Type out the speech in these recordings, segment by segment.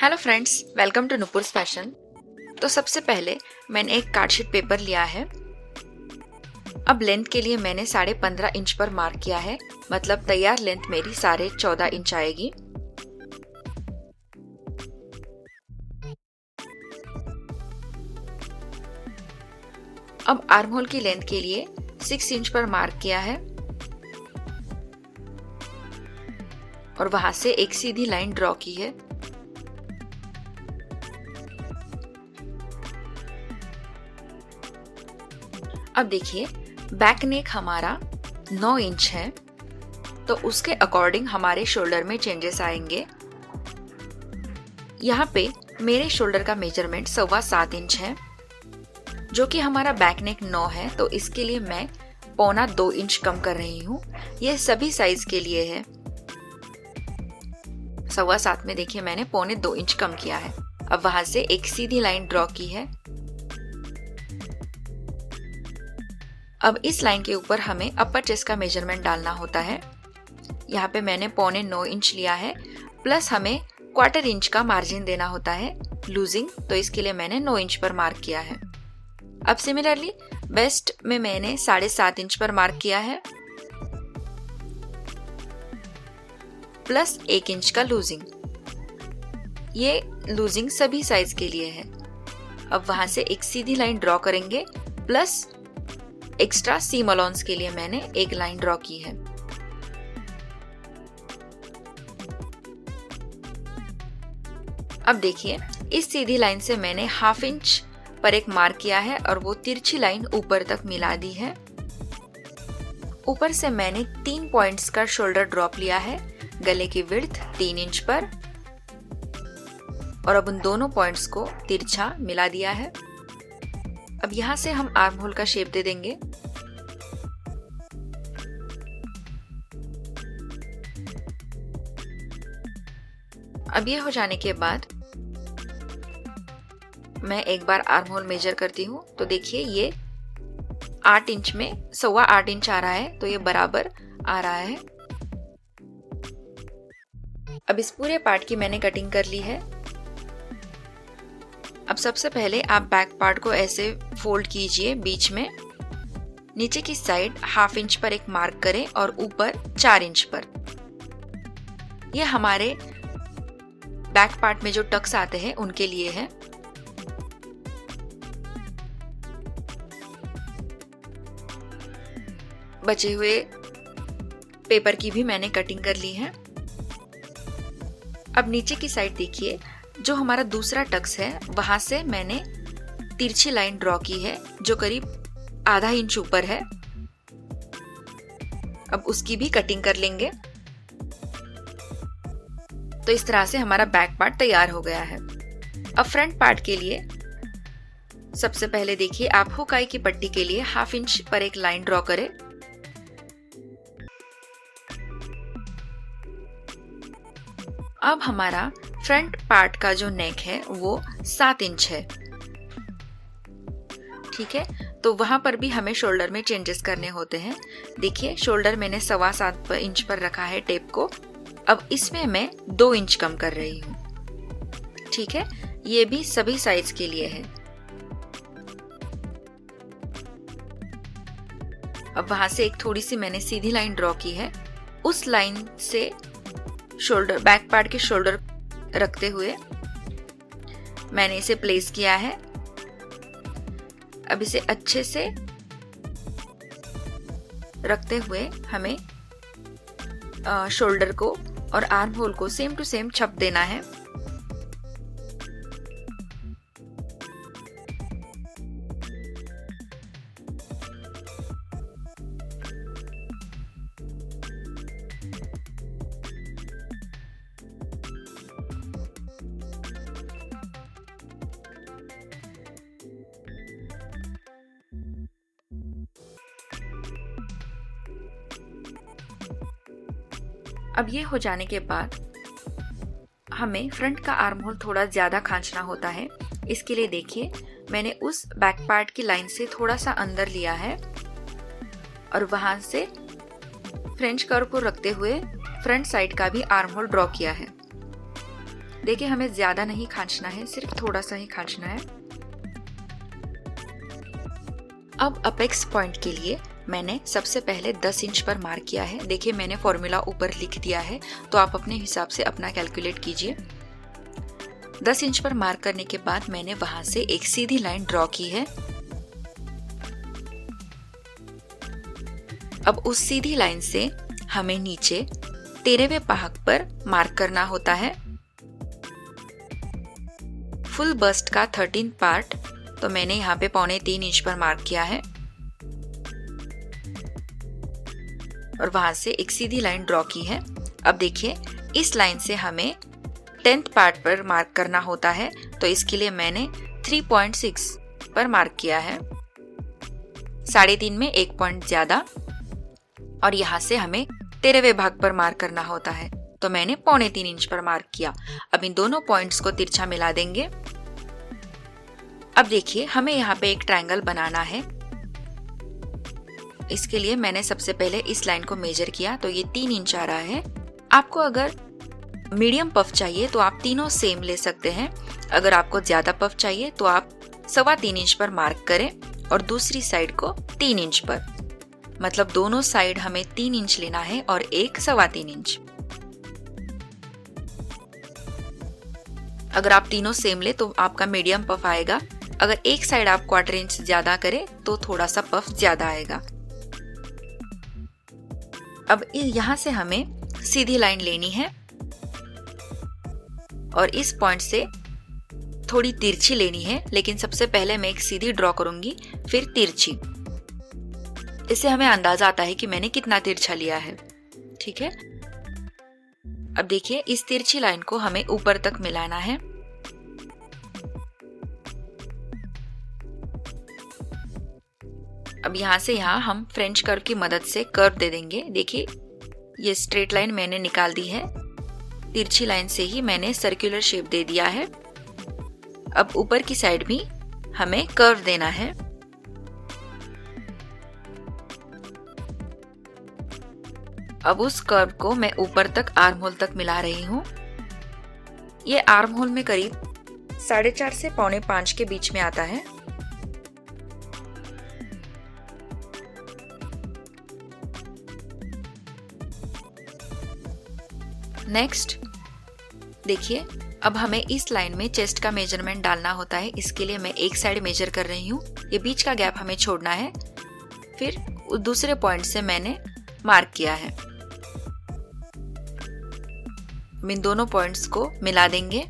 Hello friends, welcome to Nupur's fashion. तो सबसे पहले मैंने एक कार्डशीट पेपर लिया है। अब लेंथ के लिए मैंने 15.5 इंच पर मार्क किया है, मतलब तैयार लेंथ मेरी 14.5 इंच आएगी। अब आर्म होल की लेंथ के लिए 6 इंच पर मार्क किया है और वहां से एक सीधी लाइन ड्रॉ की है। अब देखिए, बैक नेक हमारा 9 इंच है, तो उसके अकॉर्डिंग हमारे शोल्डर में चेंजेस आएंगे। यहाँ पे मेरे शोल्डर का मेजरमेंट 7.25 इंच है, जो कि हमारा बैक नेक 9 है, तो इसके लिए मैं 1.25 इंच कम कर रही हूँ। ये सभी साइज के लिए है। 7.25 में देखिए मैंने 1.25 इंच कम किया है। अब वहां से एक सीधी लाइन ड्रॉ की है। अब इस लाइन के ऊपर हमें अपर चेस्ट का मेजरमेंट डालना होता है। यहाँ पे मैंने 9.25 इंच लिया है, प्लस हमें 1/4 इंच का मार्जिन देना होता है लूजिंग, तो इसके लिए मैंने 9 इंच पर मार्क किया है। अब सिमिलरली वेस्ट में मैंने 7.5 इंच पर मार्क किया है, प्लस 1 इंच का लूजिंग। ये लूजिंग सभी साइज के लिए है। अब वहां से एक सीधी लाइन ड्रॉ करेंगे, प्लस एक्स्ट्रा सीम अलाउंस के लिए मैंने एक लाइन ड्रॉ की है। अब देखिए, इस सीधी लाइन से मैंने 1/2 इंच पर एक मार्क किया है और वो तिरछी लाइन ऊपर तक मिला दी है। ऊपर से मैंने 3 पॉइंट्स का शोल्डर ड्रॉप लिया है, गले की विड्थ 3 इंच पर, और अब उन दोनों पॉइंट्स को तिरछा मिला दिया है। अब यहां से हम आर्म होल का शेप दे देंगे। अब ये हो जाने के बाद मैं एक बार आर्म होल मेजर करती हूँ, तो देखिए ये 8 इंच में 8.25 इंच आ रहा है, तो ये बराबर आ रहा है। अब इस पूरे पार्ट की मैंने कटिंग कर ली है। अब सबसे पहले आप बैक पार्ट को ऐसे फोल्ड कीजिए बीच में, नीचे की साइड 1/2 इंच पर एक मार्क करें और ऊपर 4 इंच पर। ये हमारे बैक पार्ट में जो टक्स आते हैं उनके लिए है। बचे हुए पेपर की भी मैंने कटिंग कर ली है। अब नीचे की साइड देखिए, जो हमारा दूसरा टक्स है वहां से मैंने तिरछी लाइन ड्रॉ की है, जो करीब 1/2 इंच ऊपर है। अब उसकी भी कटिंग कर लेंगे। तो इस तरह से हमारा बैक पार्ट तैयार हो गया है। अब फ्रंट पार्ट के लिए सबसे पहले देखिए, आप हुक आई की पट्टी के लिए 1/2 इंच पर एक लाइन ड्रॉ करें। अब हमारा फ्रंट पार्ट का जो नेक है वो 7 इंच है, ठीक है। तो वहां पर भी हमें शोल्डर में चेंजेस करने होते हैं। देखिए, शोल्डर मैंने 7.25 इंच पर रखा है टेप को। अब इसमें मैं 2 इंच कम कर रही हूँ, ठीक है। ये भी सभी साइज के लिए है। अब वहां से एक थोड़ी सी मैंने सीधी लाइन ड्रॉ की है। उस लाइन से शोल्डर, बैक पार्ट के शोल्डर रखते हुए मैंने इसे प्लेस किया है। अब इसे अच्छे से रखते हुए हमें शोल्डर को और आर्म होल को सेम टू सेम छप देना है। अब ये हो जाने के बाद हमें फ्रंट का आर्म होल थोड़ा ज्यादा खींचना होता है। इसके लिए देखिए, मैंने उस बैक पार्ट की लाइन से थोड़ा सा अंदर लिया है और वहां से फ्रेंच कर्व को रखते हुए फ्रंट साइड का भी आर्म होल ड्रॉ किया है। देखिए हमें ज्यादा नहीं खींचना है, सिर्फ थोड़ा सा ही खींचना है। अब अपेक्स पॉइंट के लिए मैंने सबसे पहले 10 इंच पर मार्क किया है। देखिए मैंने फॉर्मूला ऊपर लिख दिया है, तो आप अपने हिसाब से अपना कैलकुलेट कीजिए। 10 इंच पर मार्क करने के बाद मैंने वहां से एक सीधी लाइन ड्रॉ की है। अब उस सीधी लाइन से हमें नीचे 13वें भाग पर मार्क करना होता है। फुल बस्ट का 13 पार्ट तो मैंने यहाँ पे 3.25 इंच पर मार्क किया है और वहां से एक सीधी लाइन ड्रॉ की है। अब देखिए इस लाइन से हमें 10th पार्ट पर मार्क करना होता है, तो इसके लिए मैंने 3.6 पर मार्क किया है, 3.5 में 1 पॉइंट ज्यादा। और यहाँ से हमें 13वें भाग पर मार्क करना होता है, तो मैंने 3.25 इंच पर मार्क किया। अब इन दोनों पॉइंट्स को तिरछा मिला देंगे। अब देखिए हमें यहाँ पे एक ट्रायंगल बनाना है। इसके लिए मैंने सबसे पहले इस लाइन को मेजर किया, तो ये 3 इंच आ रहा है। आपको अगर मीडियम पफ चाहिए तो आप तीनों सेम ले सकते हैं। अगर आपको ज्यादा पफ चाहिए तो आप 3.25 इंच पर मार्क करें और दूसरी साइड को 3 इंच पर, मतलब दोनों साइड हमें 3 इंच लेना है और एक 3.25 इंच। अगर आप तीनों सेम ले तो आपका मीडियम पफ आएगा। अगर एक साइड आप 1/4 इंच ज्यादा करें तो थोड़ा सा पफ ज्यादा आएगा। अब यहां से हमें सीधी लाइन लेनी है और इस पॉइंट से थोड़ी तिरछी लेनी है, लेकिन सबसे पहले मैं एक सीधी ड्रॉ करूंगी फिर तिरछी। इससे हमें अंदाजा आता है कि मैंने कितना तिरछा लिया है। ठीक है, अब देखिए इस तिरछी लाइन को हमें ऊपर तक मिलाना है। अब यहां से यहां हम फ्रेंच कर्व की मदद से कर्व दे देंगे। देखिए ये स्ट्रेट लाइन मैंने निकाल दी है, तिरछी लाइन से ही मैंने सर्कुलर शेप दे दिया है। अब ऊपर की साइड भी हमें कर्व देना है। अब उस कर्व को मैं ऊपर तक आर्म होल तक मिला रही हूं। ये आर्म होल में करीब 4.5 से 4.25 के बीच में आता है। नेक्स्ट देखिए अब हमें इस लाइन में चेस्ट का मेजरमेंट डालना होता है। इसके लिए मैं एक साइड मेजर कर रही हूँ, ये बीच का गैप हमें छोड़ना है। फिर दूसरे पॉइंट से मैंने मार्क किया है। इन दोनों पॉइंट्स को मिला देंगे।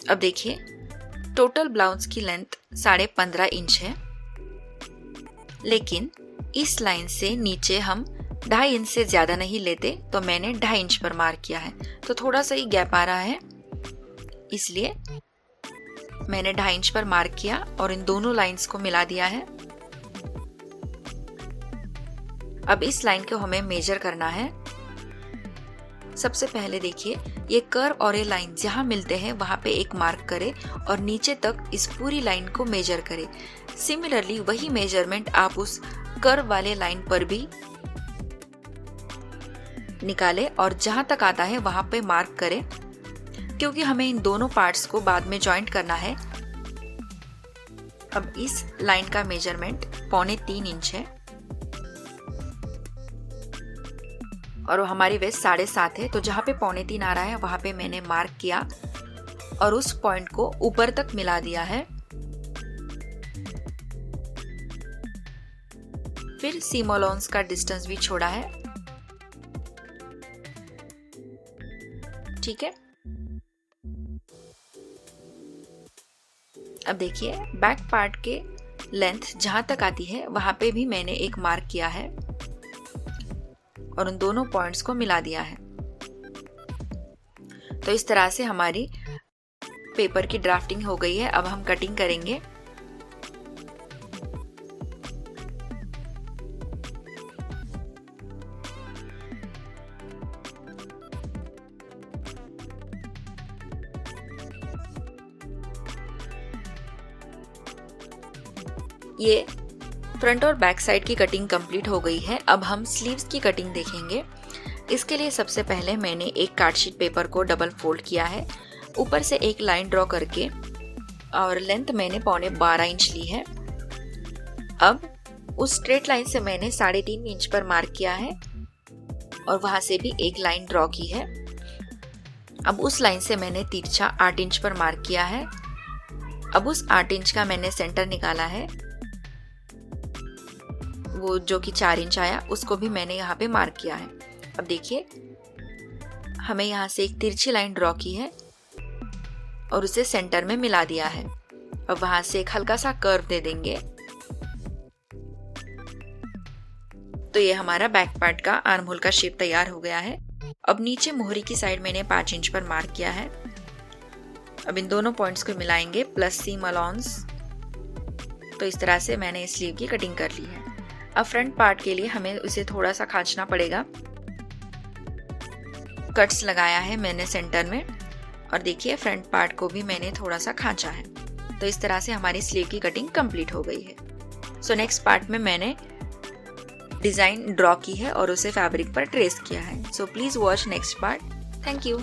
अब देखिए टोटल ब्लाउज की लेंथ 15.5 इंच है, लेकिन इस लाइन से नीचे हम 2.5 इंच से ज्यादा नहीं लेते, तो मैंने 2.5 इंच पर मार्क किया है। तो थोड़ा सा ही गैप आ रहा है, इसलिए मैंने 2.5 इंच पर मार्क किया और इन दोनों लाइंस को मिला दिया है। अब इस लाइन को हमें मेजर करना है। सबसे पहले देखिए ये कर्व और ये लाइन जहां मिलते हैं वहां पे एक मार्क करें और नीचे तक इस पूरी लाइन को मेजर करें। सिमिलरली वही मेजरमेंट आप उस कर्व वाले लाइन पर भी निकालें और जहां तक आता है वहां पे मार्क करें, क्योंकि हमें इन दोनों पार्ट्स को बाद में जॉइंट करना है। अब इस लाइन का मेजरमेंट 3.25 इंच है और हमारी वेस्ट 7.5 है, तो जहां पे 3.25 आ रहा है वहां पे मैंने मार्क किया और उस पॉइंट को ऊपर तक मिला दिया है। फिर सीम अलाउंस का डिस्टेंस भी छोड़ा है। ठीक है, अब देखिए बैक पार्ट के लेंथ जहां तक आती है वहां पे भी मैंने एक मार्क किया है और उन दोनों पॉइंट्स को मिला दिया है। तो इस तरह से हमारी पेपर की ड्राफ्टिंग हो गई है। अब हम कटिंग करेंगे। ये फ्रंट और बैक साइड की कटिंग कंप्लीट हो गई है। अब हम स्लीव्स की कटिंग देखेंगे। इसके लिए सबसे पहले मैंने एक कार्डशीट पेपर को डबल फोल्ड किया है, ऊपर से एक लाइन ड्रॉ करके, और लेंथ मैंने 12.25 इंच ली है। अब उस स्ट्रेट लाइन से मैंने 3.5 इंच पर मार्क किया है और वहां से भी एक लाइन ड्रॉ की है। अब उस लाइन से मैंने तिरछा 8 इंच पर मार्क किया है। अब उस 8 इंच का मैंने सेंटर निकाला है, वो जो कि 4 इंच आया, उसको भी मैंने यहाँ पे मार्क किया है। अब देखिए, हमें यहाँ से एक तिरछी लाइन ड्रॉ की है और उसे सेंटर में मिला दिया है। अब वहां से एक हल्का सा कर्व दे देंगे। तो ये हमारा बैक पार्ट का आर्म होल का शेप तैयार हो गया है। अब नीचे मोहरी की साइड मैंने 5 इंच पर मार्क किया है। अब इन दोनों पॉइंट्स को मिलाएंगे, प्लस सीम अलाउंस। तो इस तरह से मैंने इस स्लीव की कटिंग कर ली है। अब फ्रंट पार्ट के लिए हमें उसे थोड़ा सा खींचना पड़ेगा। कट्स लगाया है मैंने सेंटर में, और देखिए फ्रंट पार्ट को भी मैंने थोड़ा सा खींचा है। तो इस तरह से हमारी स्लीव की कटिंग कंप्लीट हो गई है। सो नेक्स्ट पार्ट में मैंने डिजाइन ड्रॉ की है और उसे फैब्रिक पर ट्रेस किया है। So please watch next part. Thank you.